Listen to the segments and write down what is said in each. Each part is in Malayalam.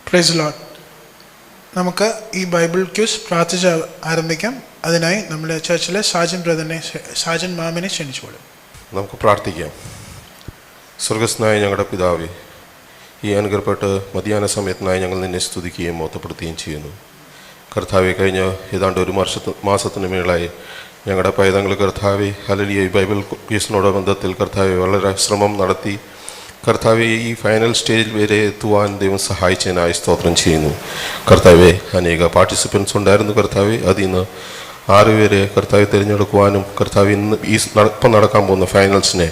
Praise Lord. നമുക്ക് ഈ ബൈബിൾ ക്യൂസ് പ്രാർത്ഥിച്ച് ആരംഭിക്കാം. അതിനായി നമ്മുടെ ചർച്ചിലെ സാജൻ മാമിനെ ക്ഷണിച്ചുകൊള്ളും. നമുക്ക് പ്രാർത്ഥിക്കാം. സ്വർഗസ്നായ ഞങ്ങളുടെ പിതാവേ, ഈ അനുഗ്രഹപ്പെട്ട മധ്യാഹ്ന സമയത്തിനായി ഞങ്ങൾ നിന്നെ സ്തുതിക്കുകയും മോത്തപ്പെടുത്തുകയും ചെയ്യുന്നു. കർത്താവെ, കഴിഞ്ഞ ഏതാണ്ട് ഒരു മാസത്തിന് മേളായി ഞങ്ങളുടെ പൈതങ്ങൾ കർത്താവെ ഹല്ലേലൂയ ഈ ബൈബിൾ ക്യൂസിനോട് ബന്ധത്തിൽ കർത്താവെ വളരെ ശ്രമം നടത്തി കർത്താവെ ഈ ഫൈനൽ സ്റ്റേജിൽ വരെ എത്തുവാൻ ദൈവം സഹായിച്ചതിനായി സ്തോത്രം ചെയ്യുന്നു. കർത്താവെ, അനേക പാർട്ടിസിപ്പൻസ് ഉണ്ടായിരുന്നു. കർത്താവെ, അതിൽ നിന്ന് 6 പേരെ കർത്താവെ തിരഞ്ഞെടുക്കുവാനും കർത്താവ് ഇന്ന് ഇപ്പം നടക്കാൻ പോകുന്ന ഫൈനൽസിനെ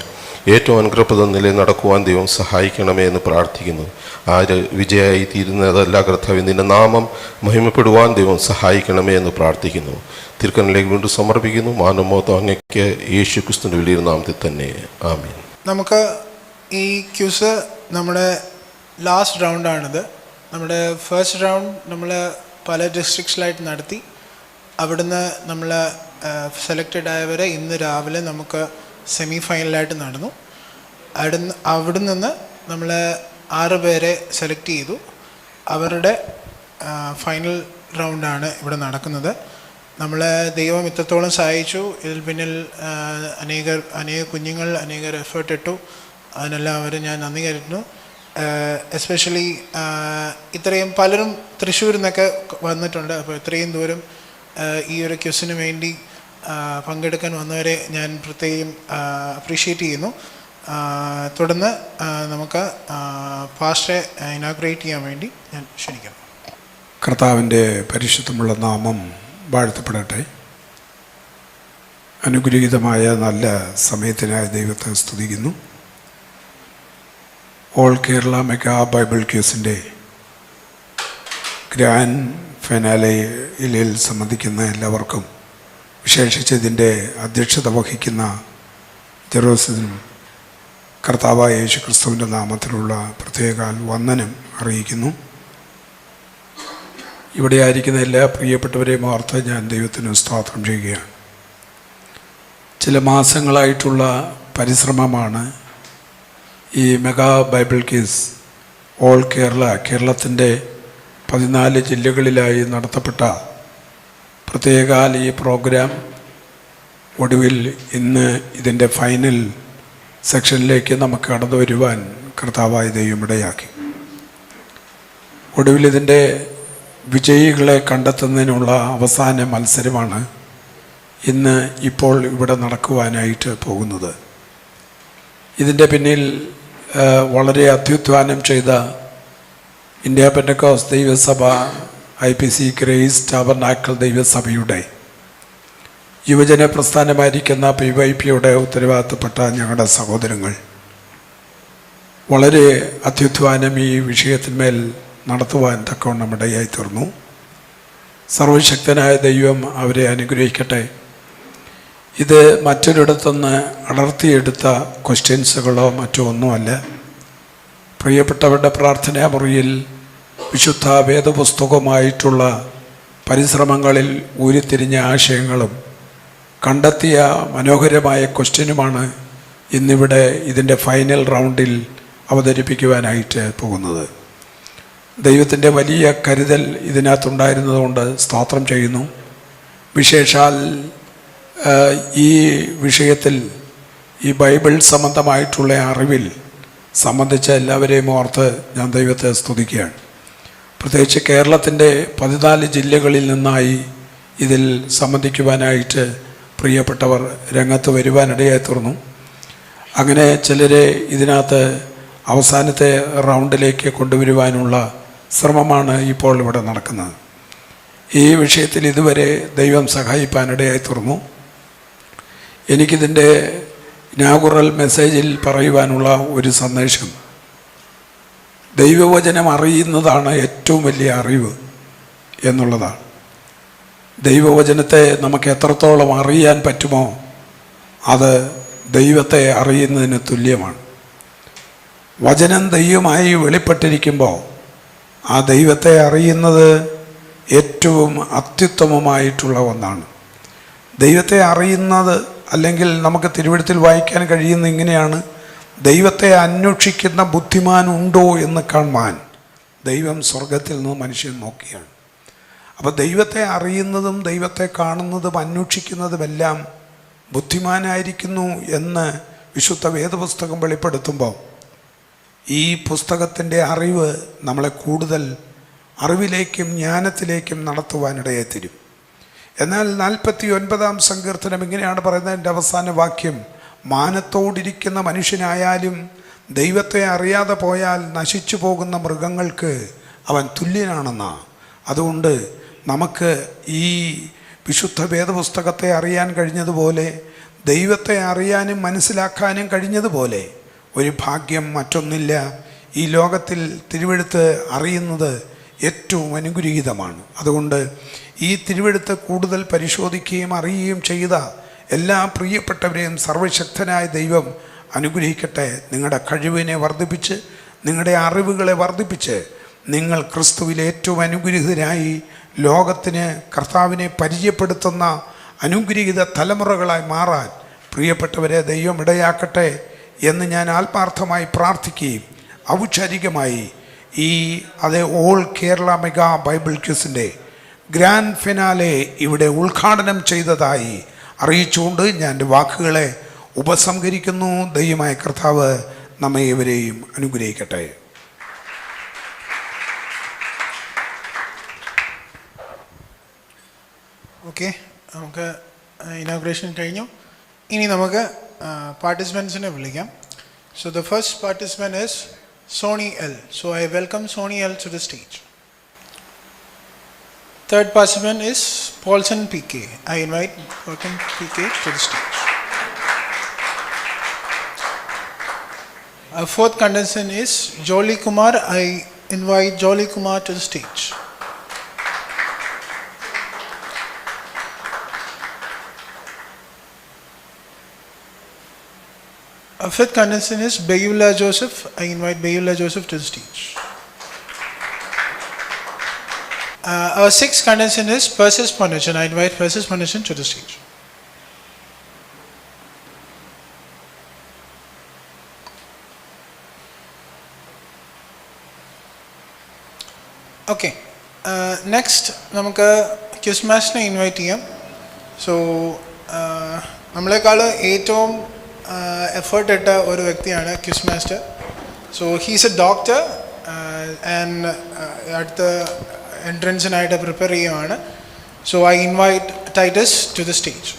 ഏറ്റവും അനുഗ്രഹപ്രദ നിലയിൽ നടക്കുവാൻ ദൈവം സഹായിക്കണമേ എന്ന് പ്രാർത്ഥിക്കുന്നു. ആര് വിജയമായി തീരുന്നതല്ല കർത്താവ്, നിന്റെ നാമം മഹിമപ്പെടുവാൻ ദൈവം സഹായിക്കണമേ എന്ന് പ്രാർത്ഥിക്കുന്നു. തിരുക്കനിലേക്ക് വീണ്ടും സമർപ്പിക്കുന്നു. മാനമോത്തം അങ്ങയ്ക്ക് യേശു ക്രിസ്തുവിന്റെ വലിയ നാമത്തിൽ തന്നെ, ആമീൻ. നമുക്ക് ഈ ക്യൂസ് നമ്മുടെ ലാസ്റ്റ് റൗണ്ടാണിത്. നമ്മുടെ ഫസ്റ്റ് റൗണ്ട് നമ്മൾ പല ഡിസ്ട്രിക്ട്സിലായിട്ട് നടത്തി. അവിടുന്ന് നമ്മൾ സെലക്റ്റഡ് ആയവരെ ഇന്ന് രാവിലെ നമുക്ക് സെമി ഫൈനലായിട്ട് നടന്നു. അവിടെ നിന്ന് നമ്മൾ 6 പേരെ സെലക്ട് ചെയ്തു. അവരുടെ ഫൈനൽ റൗണ്ടാണ് ഇവിടെ നടക്കുന്നത്. നമ്മളെ ദൈവം ഇത്രത്തോളം സഹായിച്ചു. ഇതിൽ പിന്നിൽ അനേക കുഞ്ഞുങ്ങൾ അനേകർ എഫേർട്ട് ഇട്ടു. അതിനെല്ലാം ഞാൻ നന്ദി കരുതുന്നു. എസ്പെഷ്യലി ഇത്രയും പലരും തൃശ്ശൂരിൽ നിന്നൊക്കെ വന്നിട്ടുണ്ട്. അപ്പോൾ ഇത്രയും ദൂരം ഈ ഒരു ക്യൂസിന് വേണ്ടി പങ്കെടുക്കാൻ വന്നവരെ ഞാൻ പ്രത്യേകം അപ്രീഷിയേറ്റ് ചെയ്യുന്നു. തുടർന്ന് നമുക്ക് പാസ്റ്ററെ ഇനാഗുറേറ്റ് ചെയ്യാൻ വേണ്ടി ഞാൻ ക്ഷണിക്കുന്നു. കർത്താവിൻ്റെ പരിശുദ്ധമുള്ള നാമം വാഴ്ത്തപ്പെടട്ടെ. അനുഗ്രഹീതമായ നല്ല സമയത്തിനായി ദൈവത്തെ സ്തുതിക്കുന്നു. ഓൾ കേരള മെഗാ ബൈബിൾ ക്യൂസിൻ്റെ ഗ്രാൻഡ് ഫിനാലെയിൽ സംബന്ധിക്കുന്ന എല്ലാവർക്കും, വിശേഷിച്ച് ഇതിൻ്റെ അധ്യക്ഷത വഹിക്കുന്ന ജെറൂസലേം കർത്താവായ യേശു ക്രിസ്തുവിൻ്റെ നാമത്തിലുള്ള പ്രത്യേക വന്ദനം അറിയിക്കുന്നു. ഇവിടെ ആയിരിക്കുന്ന എല്ലാ പ്രിയപ്പെട്ടവരെയും ഓർത്ത് ഞാൻ ദൈവത്തിന് സ്തോത്രം ചെയ്യുകയാണ്. ചില മാസങ്ങളായിട്ടുള്ള പരിശ്രമമാണ് ഈ മെഗാ ബൈബിൾ ക്യൂസ് ഓൾ കേരളത്തിൻ്റെ 14 ജില്ലകളിലായി നടത്തപ്പെട്ട പ്രത്യേക ഈ പ്രോഗ്രാം ഒടുവിൽ ഇന്ന് ഇതിൻ്റെ ഫൈനൽ സെക്ഷനിലേക്ക് നമുക്ക് കടന്നു വരുവാൻ കർത്താവായ ദൈവം ഇടയാക്കി. ഒടുവിൽ ഇതിൻ്റെ വിജയികളെ കണ്ടെത്തുന്നതിനുള്ള അവസാന മത്സരമാണ് ഇന്ന് ഇപ്പോൾ ഇവിടെ നടക്കുവാനായിട്ട് പോകുന്നത്. ഇതിൻ്റെ പിന്നിൽ വളരെ അത്യുത്ഥാനം ചെയ്ത ഇന്ത്യ പെന്തക്കോസ്ത് ദൈവസഭ IPC ഗ്രേസ് ടാബർനാക്കിൾ ദൈവസഭയുടെ യുവജന പ്രസ്ഥാനമായിരിക്കുന്ന PYPയുടെ ഉത്തരവാദിത്തപ്പെട്ട ഞങ്ങളുടെ സഹോദരങ്ങൾ വളരെ അത്യുത്ഥാനം ഈ വിഷയത്തിന്മേൽ നടത്തുവാൻ തക്കവണ്ണം ഇടയായി തീർന്നു. സർവശക്തനായ ദൈവം അവരെ അനുഗ്രഹിക്കട്ടെ. ഇത് മറ്റൊരിടത്തുനിന്ന് അടർത്തിയെടുത്ത ക്വസ്റ്റ്യൻസുകളോ മറ്റോ ഒന്നുമല്ല. പ്രിയപ്പെട്ടവരുടെ പ്രാർത്ഥനാ മുറിയിൽ വിശുദ്ധ വേദപുസ്തകവുമായിട്ടുള്ള പരിശ്രമങ്ങളിൽ ഉരുത്തിരിഞ്ഞ ആശയങ്ങളും കണ്ടെത്തിയ മനോഹരമായ ക്വസ്റ്റ്യനുമാണ് ഇന്നിവിടെ ഇതിൻ്റെ ഫൈനൽ റൗണ്ടിൽ അവതരിപ്പിക്കുവാനായിട്ട് പോകുന്നത്. ദൈവത്തിൻ്റെ വലിയ കരുതൽ ഇതിനകത്തുണ്ടായിരുന്നതുകൊണ്ട് സ്തോത്രം ചെയ്യുന്നു. വിശേഷാൽ ഈ വിഷയത്തിൽ ഈ ബൈബിൾ സംബന്ധമായിട്ടുള്ള അറിവിൽ സംബന്ധിച്ച എല്ലാവരെയും ഓർത്ത് ഞാൻ ദൈവത്തെ സ്തുതിക്കുകയാണ്. പ്രത്യേകിച്ച് കേരളത്തിൻ്റെ 14 ജില്ലകളിൽ നിന്നായി ഇതിൽ സംബന്ധിക്കുവാനായിട്ട് പ്രിയപ്പെട്ടവർ രംഗത്ത് വരുവാനിടയായി തീർന്നു. അങ്ങനെ ചിലരെ ഇതിനകത്ത് അവസാനത്തെ റൗണ്ടിലേക്ക് കൊണ്ടുവരുവാനുള്ള ശ്രമമാണ് ഇപ്പോൾ ഇവിടെ നടക്കുന്നത്. ഈ വിഷയത്തിൽ ഇതുവരെ ദൈവം സഹായിപ്പാനിടയായി തീർന്നു. എനിക്കിതിൻ്റെ ഇനാഗുറൽ മെസ്സേജിൽ പറയുവാനുള്ള ഒരു സന്ദേശം, ദൈവവചനം അറിയുന്നതാണ് ഏറ്റവും വലിയ അറിവ് എന്നുള്ളതാണ്. ദൈവവചനത്തെ നമുക്ക് എത്രത്തോളം അറിയാൻ പറ്റുമോ അത് ദൈവത്തെ അറിയുന്നതിന് തുല്യമാണ്. വചനം ദൈവമായി വെളിപ്പെട്ടിരിക്കുമ്പോൾ ആ ദൈവത്തെ അറിയുന്നത് ഏറ്റവും അത്യുത്തമമായിട്ടുള്ള ഒന്നാണ്. ദൈവത്തെ അറിയുന്നത് അല്ലെങ്കിൽ നമുക്ക് തിരുവെഴുത്തിൽ വായിക്കാൻ കഴിയുന്ന ഇങ്ങനെയാണ്: ദൈവത്തെ അന്വേഷിക്കുന്ന ബുദ്ധിമാൻ ഉണ്ടോ എന്ന് കാണുവാൻ ദൈവം സ്വർഗത്തിൽ നിന്ന് മനുഷ്യൻ നോക്കിയാണ്. അപ്പോൾ ദൈവത്തെ അറിയുന്നതും ദൈവത്തെ കാണുന്നതും അന്വേഷിക്കുന്നതുമെല്ലാം ബുദ്ധിമാനായിരിക്കുന്നു എന്ന് വിശുദ്ധ വേദപുസ്തകം വെളിപ്പെടുത്തുമ്പോൾ ഈ പുസ്തകത്തിൻ്റെ അറിവ് നമ്മളെ കൂടുതൽ അറിവിലേക്കും ജ്ഞാനത്തിലേക്കും നടത്തുവാനിടയെ തരും. എന്നാൽ 49-ാം സങ്കീർത്തനം ഇങ്ങനെയാണ് പറയുന്നത്, എൻ്റെ അവസാന വാക്യം, മാനത്തോടിരിക്കുന്ന മനുഷ്യനായാലും ദൈവത്തെ അറിയാതെ പോയാൽ നശിച്ചു പോകുന്ന മൃഗങ്ങൾക്ക് അവൻ തുല്യനാണെന്നാണ്. അതുകൊണ്ട് നമുക്ക് ഈ വിശുദ്ധ വേദപുസ്തകത്തെ അറിയാൻ കഴിഞ്ഞതുപോലെ ദൈവത്തെ അറിയാനും മനസ്സിലാക്കാനും കഴിഞ്ഞതുപോലെ ഒരു ഭാഗ്യം മറ്റൊന്നില്ല. ഈ ലോകത്തിൽ തിരുവെഴുത്ത് അറിയുന്നത് ഏറ്റവും അനുഗ്രഹീതമാണ്. അതുകൊണ്ട് ഈ തിരുവെഴുത്ത് കൂടുതൽ പരിശോധിക്കുകയും അറിയുകയും ചെയ്ത എല്ലാ പ്രിയപ്പെട്ടവരെയും സർവശക്തനായ ദൈവം അനുഗ്രഹിക്കട്ടെ. നിങ്ങളുടെ കഴിവിനെ വർദ്ധിപ്പിച്ച്, നിങ്ങളുടെ അറിവുകളെ വർദ്ധിപ്പിച്ച്, നിങ്ങൾ ക്രിസ്തുവിൽ ഏറ്റവും അനുഗ്രഹീതരായി ലോകത്തിന് കർത്താവിനെ പരിചയപ്പെടുത്തുന്ന അനുഗ്രഹീത തലമുറകളായി മാറാൻ പ്രിയപ്പെട്ടവരെ ദൈവം ഇടയാക്കട്ടെ എന്ന് ഞാൻ ആത്മാർത്ഥമായി പ്രാർത്ഥിക്കുകയും ഔപചാരികമായി ഈ ഓൾ കേരള മെഗാ ബൈബിൾ ക്വിസിൻ്റെ ഗ്രാൻഡ് ഫിനാലെ ഇവിടെ ഉദ്ഘാടനം ചെയ്തതായി അറിയിച്ചുകൊണ്ട് ഞാൻ എൻ്റെ വാക്കുകളെ ഉപസംഹരിക്കുന്നു. ദൈവമായ കർത്താവ് നമ്മെ ഇവരെയും അനുഗ്രഹിക്കട്ടെ. ഓക്കെ, നമുക്ക് ഇനോഗ്രേഷൻ കഴിഞ്ഞു. ഇനി നമുക്ക് പാർട്ടിസിപ്പൻസിനെ വിളിക്കാം. So the first participant is Sony L. So I welcome Sony L to the stage. Third participant is Paulson PK. I invite Paulson PK to the stage. Our fourth contestant is Jolly Kumar. I invite Jolly Kumar to the stage. Our fifth contestant is Beyullah Joseph. I invite Beyullah Joseph to the stage. Our sixth contestant is Persis Ponachan. I invite Persis Ponachan to the stage. Okay. Next, നമുക്ക് ക്വിസ് മാച്ചിനെ ഇൻവൈറ്റ് ചെയ്യാം. സോ നമ്മളെക്കാൾ ഏറ്റവും എഫേർട്ട് ഇട്ട ഒരു വ്യക്തിയാണ് quiz master. So he's a doctor and അടുത്ത എൻട്രൻസിനായിട്ട് പ്രിപ്പയർ ചെയ്യുകയാണ്. So I invite Titus to the stage.